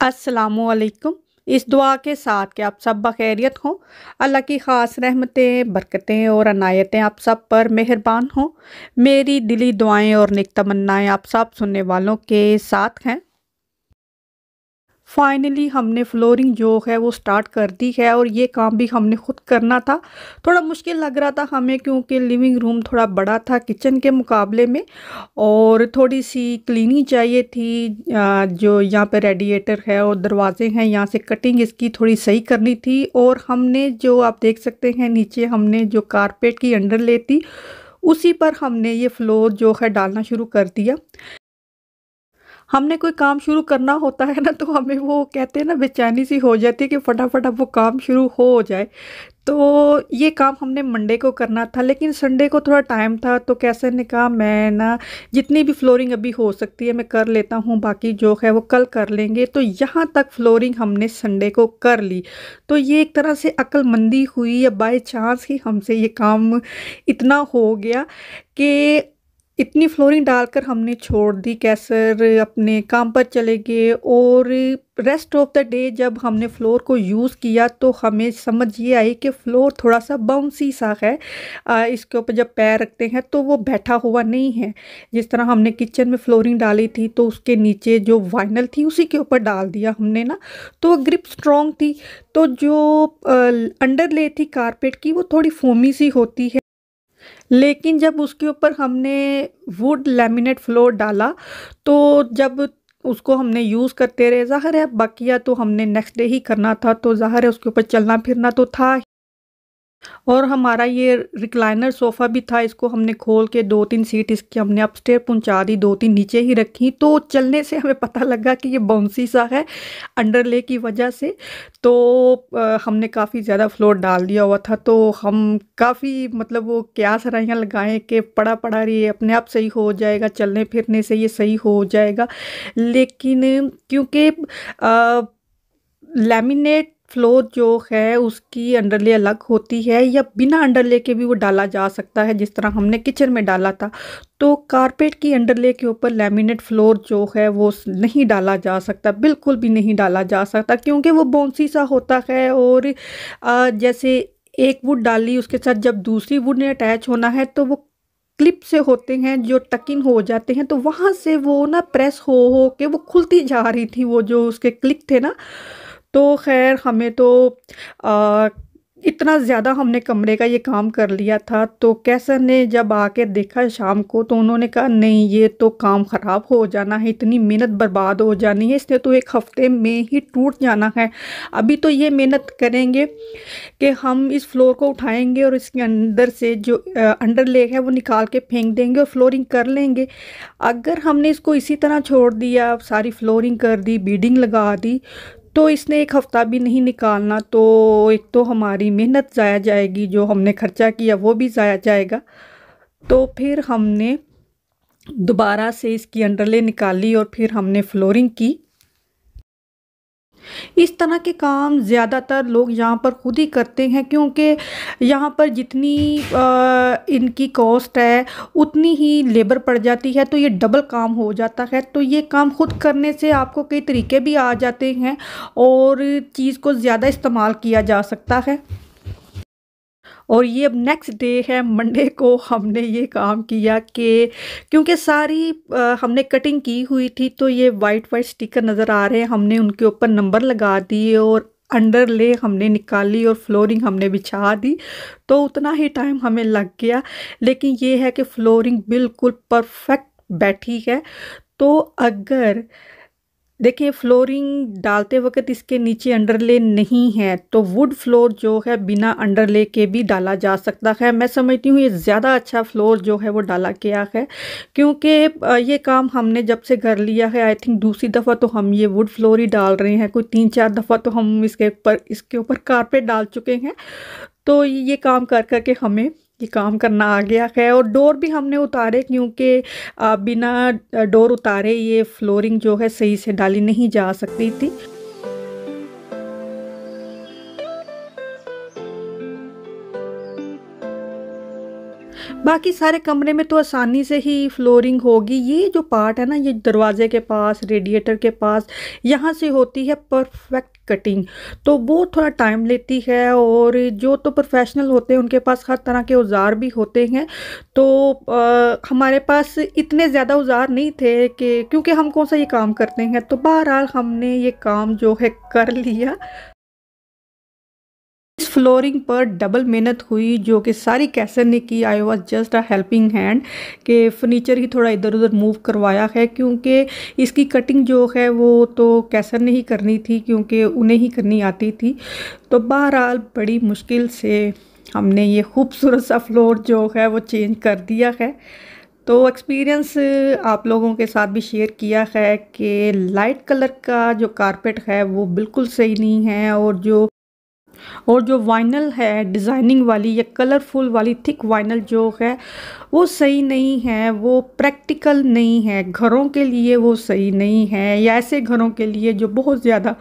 अस्सलामुअलैकुम। इस दुआ के साथ कि आप सब बखैरियत हों। अल्लाह की ख़ास रहमतें, बरकतें और अनायतें आप सब पर मेहरबान हों। मेरी दिली दुआएं और नेक तमन्नाएं आप सब सुनने वालों के साथ हैं। फाइनली हमने फ्लोरिंग जो है वो स्टार्ट कर दी है और ये काम भी हमने खुद करना था। थोड़ा मुश्किल लग रहा था हमें, क्योंकि लिविंग रूम थोड़ा बड़ा था किचन के मुकाबले में, और थोड़ी सी क्लीनिंग चाहिए थी। जो यहाँ पे रेडिएटर है और दरवाजे हैं, यहाँ से कटिंग इसकी थोड़ी सही करनी थी। और हमने जो आप देख सकते हैं नीचे हमने जो कारपेट की अंडर लेती, उसी पर हमने ये फ्लोर जो है डालना शुरू कर दिया। हमने कोई काम शुरू करना होता है ना, तो हमें वो कहते हैं ना, बेचैनी सी हो जाती है कि फटाफट अब वो काम शुरू हो जाए। तो ये काम हमने मंडे को करना था, लेकिन संडे को थोड़ा टाइम था, तो कैसे ने कहा मैं ना जितनी भी फ्लोरिंग अभी हो सकती है मैं कर लेता हूँ, बाकी जो है वो कल कर लेंगे। तो यहाँ तक फ्लोरिंग हमने संडे को कर ली। तो ये एक तरह से अक्लमंदी हुई, या बाय चांस ही हमसे ये काम इतना हो गया कि इतनी फ्लोरिंग डालकर हमने छोड़ दी। कैसर अपने काम पर चले गए, और रेस्ट ऑफ द डे जब हमने फ्लोर को यूज़ किया तो हमें समझ ये आई कि फ्लोर थोड़ा सा बाउंसी सा है। इसके ऊपर जब पैर रखते हैं तो वो बैठा हुआ नहीं है। जिस तरह हमने किचन में फ्लोरिंग डाली थी तो उसके नीचे जो वाइनल थी उसी के ऊपर डाल दिया हमने ना, तो वो ग्रिप स्ट्रॉन्ग थी। तो जो अंडर ले थी कारपेट की, वो थोड़ी फोमी सी होती है। लेकिन जब उसके ऊपर हमने वुड लैमिनेट फ्लोर डाला, तो जब उसको हमने यूज़ करते रहे, ज़ाहिर है बकिया तो हमने नेक्स्ट डे ही करना था, तो ज़ाहिर है उसके ऊपर चलना फिरना तो था। और हमारा ये रिक्लाइनर सोफ़ा भी था, इसको हमने खोल के 2-3 सीट इसकी हमने अपस्टेयर पहुंचा दी, 2-3 नीचे ही रखी। तो चलने से हमें पता लगा कि ये बाउंसी सा है अंडरले की वजह से। तो हमने काफ़ी ज़्यादा फ्लोर डाल दिया हुआ था, तो हम काफ़ी मतलब वो क्या सराहियाँ लगाएं कि पड़ा पड़ा ये अपने आप सही हो जाएगा, चलने फिरने से ये सही हो जाएगा। लेकिन क्योंकि लैमिनेट फ्लोर जो है उसकी अंडरले अलग होती है, या बिना अंडरले के भी वो डाला जा सकता है, जिस तरह हमने किचन में डाला था। तो कारपेट की अंडरले के ऊपर लैमिनेट फ्लोर जो है वो नहीं डाला जा सकता, बिल्कुल भी नहीं डाला जा सकता, क्योंकि वो बाउंसी सा होता है। और जैसे एक वुड डाली, उसके साथ जब दूसरी वुड ने अटैच होना है तो वो क्लिप से होते हैं जो टकिन हो जाते हैं, तो वहाँ से वो ना प्रेस हो के वो खुलती जा रही थी, वो जो उसके क्लिक थे ना। तो ख़ैर हमें तो अ, इतना ज़्यादा हमने कमरे का ये काम कर लिया था, तो कैसर ने जब आके देखा शाम को, तो उन्होंने कहा नहीं ये तो काम ख़राब हो जाना है, इतनी मेहनत बर्बाद हो जानी है, इसने तो एक हफ़्ते में ही टूट जाना है। अभी तो ये मेहनत करेंगे कि हम इस फ्लोर को उठाएंगे और इसके अंदर से जो अंडर लेग है वो निकाल के फेंक देंगे और फ्लोरिंग कर लेंगे। अगर हमने इसको इसी तरह छोड़ दिया, सारी फ्लोरिंग कर दी, बीडिंग लगा दी, तो इसने एक हफ्ता भी नहीं निकालना। तो एक तो हमारी मेहनत ज़ाया जाएगी, जो हमने खर्चा किया वो भी ज़ाया जाएगा। तो फिर हमने दोबारा से इसकी अंडरले निकाली और फिर हमने फ्लोरिंग की। इस तरह के काम ज़्यादातर लोग यहाँ पर खुद ही करते हैं, क्योंकि यहाँ पर जितनी इनकी कॉस्ट है उतनी ही लेबर पड़ जाती है, तो ये डबल काम हो जाता है। तो ये काम खुद करने से आपको कई तरीके भी आ जाते हैं और चीज़ को ज़्यादा इस्तेमाल किया जा सकता है। और ये अब नेक्स्ट डे है, मंडे को हमने ये काम किया कि क्योंकि सारी हमने कटिंग की हुई थी, तो ये वाइट वाइट स्टिकर नज़र आ रहे हैं, हमने उनके ऊपर नंबर लगा दिए और अंडरले हमने निकाली और फ्लोरिंग हमने बिछा दी। तो उतना ही टाइम हमें लग गया, लेकिन ये है कि फ्लोरिंग बिल्कुल परफेक्ट बैठी है। तो अगर देखिए फ्लोरिंग डालते वक्त इसके नीचे अंडरले नहीं है, तो वुड फ्लोर जो है बिना अंडरले के भी डाला जा सकता है। मैं समझती हूँ ये ज़्यादा अच्छा फ्लोर जो है वो डाला गया है, क्योंकि ये काम हमने जब से कर लिया है, आई थिंक दूसरी दफ़ा तो हम ये वुड फ्लोर ही डाल रहे हैं, कोई 3-4 दफ़ा तो हम इसके ऊपर कारपेट डाल चुके हैं। तो ये काम कर कर के हमें ये काम करना आ गया है। और डोर भी हमने उतारे, क्योंकि बिना डोर उतारे ये फ्लोरिंग जो है सही से डाली नहीं जा सकती थी। बाकी सारे कमरे में तो आसानी से ही फ्लोरिंग होगी। ये जो पार्ट है ना, ये दरवाजे के पास, रेडिएटर के पास, यहाँ से होती है परफेक्ट कटिंग, तो वो थोड़ा टाइम लेती है। और जो तो प्रोफेशनल होते हैं उनके पास हर तरह के औजार भी होते हैं, तो हमारे पास इतने ज़्यादा औजार नहीं थे कि, क्योंकि हम कौन सा ये काम करते हैं। तो बहरहाल हमने ये काम जो है कर लिया। इस फ्लोरिंग पर डबल मेहनत हुई, जो कि सारी कैसर ने की। I was just a helping hand, के फर्नीचर ही थोड़ा इधर उधर मूव करवाया है, क्योंकि इसकी कटिंग जो है वो तो कैसर ने ही करनी थी, क्योंकि उन्हें ही करनी आती थी। तो बहरहाल बड़ी मुश्किल से हमने ये खूबसूरत सा फ्लोर जो है वो चेंज कर दिया है। तो एक्सपीरियंस आप लोगों के साथ भी शेयर किया है कि लाइट कलर का जो कारपेट है वो बिल्कुल सही नहीं है, और जो वाइनल है डिज़ाइनिंग वाली या कलरफुल वाली थिक वाइनल जो है वो सही नहीं है, वो प्रैक्टिकल नहीं है, घरों के लिए वो सही नहीं है, या ऐसे घरों के लिए जो बहुत ज़्यादा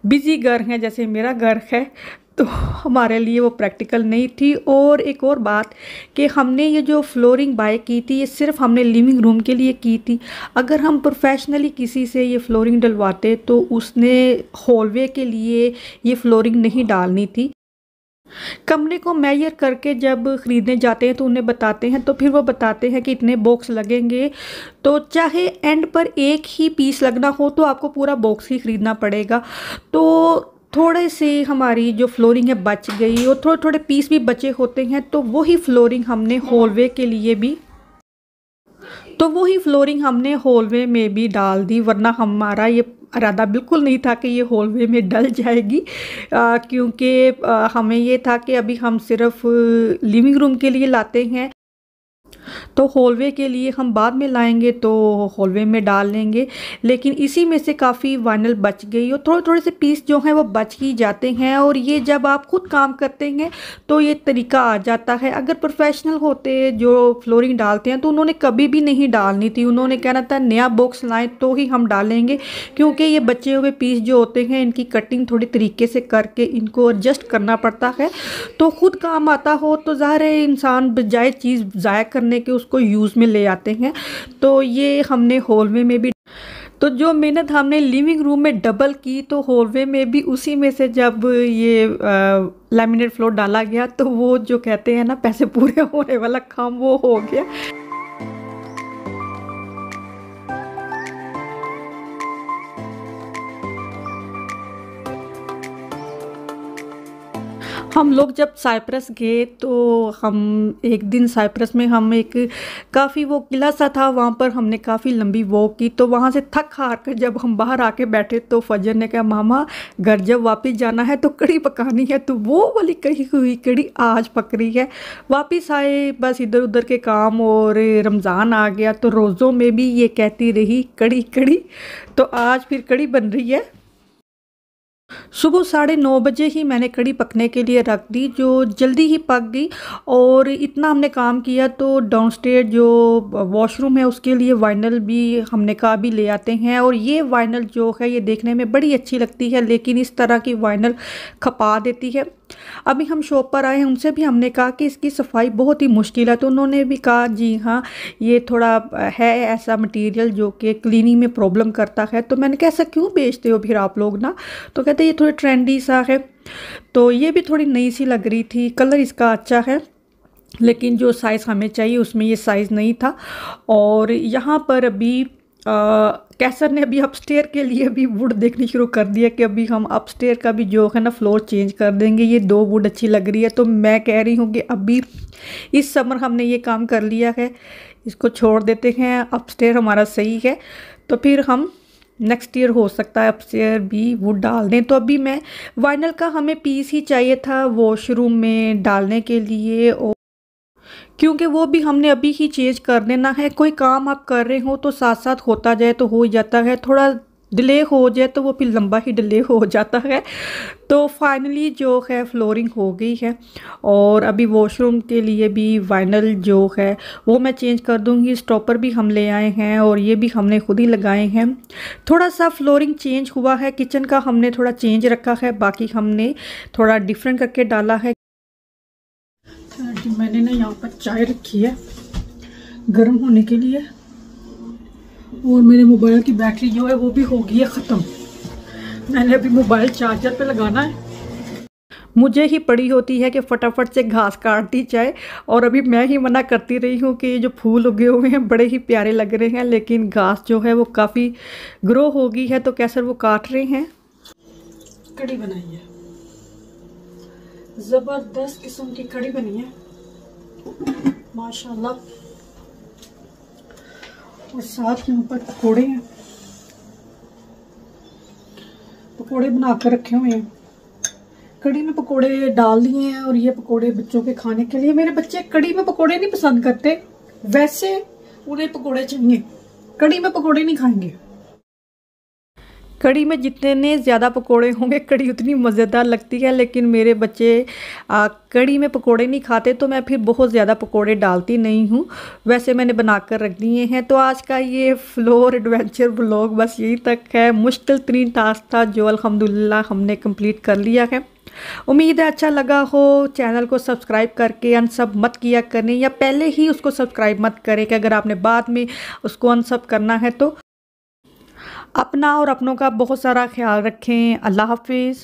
बिजी घर हैं जैसे मेरा घर है, तो हमारे लिए वो प्रैक्टिकल नहीं थी। और एक और बात कि हमने ये जो फ्लोरिंग बाय की थी ये सिर्फ हमने लिविंग रूम के लिए की थी। अगर हम प्रोफेशनली किसी से ये फ्लोरिंग डलवाते तो उसने हॉलवे के लिए ये फ्लोरिंग नहीं डालनी थी। कमरे को मेजर करके जब ख़रीदने जाते हैं तो उन्हें बताते हैं, तो फिर वो बताते हैं कि इतने बॉक्स लगेंगे, तो चाहे एंड पर एक ही पीस लगना हो तो आपको पूरा बॉक्स ही ख़रीदना पड़ेगा। तो थोड़े से हमारी जो फ्लोरिंग है बच गई, और थोड़े थोड़े पीस भी बचे होते हैं, तो वही फ्लोरिंग हमने हॉलवे के लिए भी हॉलवे में भी डाल दी, वरना हमारा ये इरादा बिल्कुल नहीं था कि ये हॉलवे में डल जाएगी, क्योंकि हमें ये था कि अभी हम सिर्फ लिविंग रूम के लिए लाते हैं, तो हॉलवे के लिए हम बाद में लाएंगे तो हॉलवे में डाल लेंगे। लेकिन इसी में से काफ़ी वाइनल बच गई, और थोड़े थोड़े से पीस जो हैं वो बच ही जाते हैं। और ये जब आप खुद काम करते हैं तो ये तरीका आ जाता है। अगर प्रोफेशनल होते जो फ्लोरिंग डालते हैं तो उन्होंने कभी भी नहीं डालनी थी, उन्होंने कहना था नया बॉक्स लाएँ तो ही हम डालेंगे, क्योंकि ये बचे हुए पीस जो होते हैं इनकी कटिंग थोड़ी तरीके से करके इनको एडजस्ट करना पड़ता है। तो खुद काम आता हो तो ज़ाहिर है इंसान बजाय चीज़ ज़ाया करने के उसको यूज़ में ले आते हैं। तो ये हमने हॉलवे में भी, तो जो मेहनत हमने लिविंग रूम में डबल की तो हॉलवे में भी उसी में से जब ये लैमिनेट फ्लोर डाला गया तो वो जो कहते हैं ना पैसे पूरे होने वाला काम वो हो गया। हम लोग जब साइप्रस गए तो हम एक दिन साइप्रस में हम एक काफ़ी वो किला सा था, वहाँ पर हमने काफ़ी लंबी वॉक की। तो वहाँ से थक हार कर जब हम बाहर आके बैठे तो फजर ने कहा मामा घर जब वापस जाना है तो कड़ी पकानी है, तो वो वाली कही हुई कड़ी आज पक रही है। वापस आए बस इधर उधर के काम, और रमज़ान आ गया तो रोज़ों में भी ये कहती रही कड़ी कड़ी, तो आज फिर कड़ी बन रही है। सुबह 9:30 बजे ही मैंने कड़ी पकने के लिए रख दी, जो जल्दी ही पक गई। और इतना हमने काम किया तो डाउनस्टेयर जो वॉशरूम है उसके लिए वाइनल भी हमने कहा भी ले आते हैं। और ये वाइनल जो है ये देखने में बड़ी अच्छी लगती है, लेकिन इस तरह की वाइनल खपा देती है। अभी हम शॉप पर आए हैं, उनसे भी हमने कहा कि इसकी सफाई बहुत ही मुश्किल है, तो उन्होंने भी कहा जी हाँ ये थोड़ा है ऐसा मटेरियल जो कि क्लीनिंग में प्रॉब्लम करता है। तो मैंने कहा ऐसा क्यों बेचते हो फिर आप लोग ना, तो कहते ये थोड़ी ट्रेंडी सा है। तो ये भी थोड़ी नई सी लग रही थी, कलर इसका अच्छा है, लेकिन जो साइज़ हमें चाहिए उसमें ये साइज़ नहीं था। और यहाँ पर अभी कैसर ने अभी अपस्टेयर के लिए भी वुड देखनी शुरू कर दिया कि अभी हम अपस्टेयर का भी जो है ना फ्लोर चेंज कर देंगे। ये 2 वुड अच्छी लग रही है, तो मैं कह रही हूँ कि अभी इस समर हमने ये काम कर लिया है, इसको छोड़ देते हैं, अपस्टेयर हमारा सही है, तो फिर हम नेक्स्ट ईयर हो सकता है अपस्टेयर भी वुड डाल दें। तो अभी मैं वाइनल का हमें पीस ही चाहिए था वॉशरूम में डालने के लिए, और क्योंकि वो भी हमने अभी ही चेंज कर देना है। कोई काम आप कर रहे हो तो साथ साथ होता जाए तो हो जाता है, थोड़ा डिले हो जाए तो वो फिर लंबा ही डिले हो जाता है। तो फाइनली जो है फ्लोरिंग हो गई है, और अभी वॉशरूम के लिए भी वाइनल जो है वो मैं चेंज कर दूंगी। स्टॉपर भी हम ले आए हैं और ये भी हमने खुद ही लगाए हैं। थोड़ा सा फ्लोरिंग चेंज हुआ है, किचन का हमने थोड़ा चेंज रखा है, बाकी हमने थोड़ा डिफरेंट करके डाला है। मैंने ना यहाँ पर चाय रखी है गर्म होने के लिए, और मेरे मोबाइल की बैटरी जो है वो भी हो गई है ख़त्म। मैंने अभी मोबाइल चार्जर पे लगाना है। मुझे ही पड़ी होती है कि फटाफट से घास काट दी जाए, और अभी मैं ही मना करती रही हूँ कि ये जो फूल उगे हुए हैं बड़े ही प्यारे लग रहे हैं, लेकिन घास जो है वो काफ़ी ग्रो हो गई है तो कैसर वो काट रहे हैं। कड़ी बनाई है, ज़बरदस्त किस्म की कड़ी बनी है माशाल्लाह, और साथ में ऊपर पकोड़े हैं, पकोड़े बनाकर रखे हुए हैं। कड़ी में पकोड़े डाल दिए हैं, और ये पकोड़े बच्चों के खाने के लिए। मेरे बच्चे कड़ी में पकोड़े नहीं पसंद करते, वैसे उन्हें पकोड़े चाहिए, कड़ी में पकोड़े नहीं खाएंगे। कड़ी में जितने ज़्यादा पकोड़े होंगे कड़ी उतनी मज़ेदार लगती है, लेकिन मेरे बच्चे कड़ी में पकोड़े नहीं खाते तो मैं फिर बहुत ज़्यादा पकोड़े डालती नहीं हूँ। वैसे मैंने बनाकर रख दिए हैं। तो आज का ये फ्लोर एडवेंचर व्लॉग बस यहीं तक है। मुश्किल तरीन टास्क था जो अल्हम्दुलिल्लाह हमने कंप्लीट कर लिया है। उम्मीद है अच्छा लगा हो। चैनल को सब्सक्राइब करके अनसब मत किया करें, या पहले ही उसको सब्सक्राइब मत करें कि अगर आपने बाद में उसको अनसब करना है तो। अपना और अपनों का बहुत सारा ख्याल रखें। अल्लाह हाफिज़।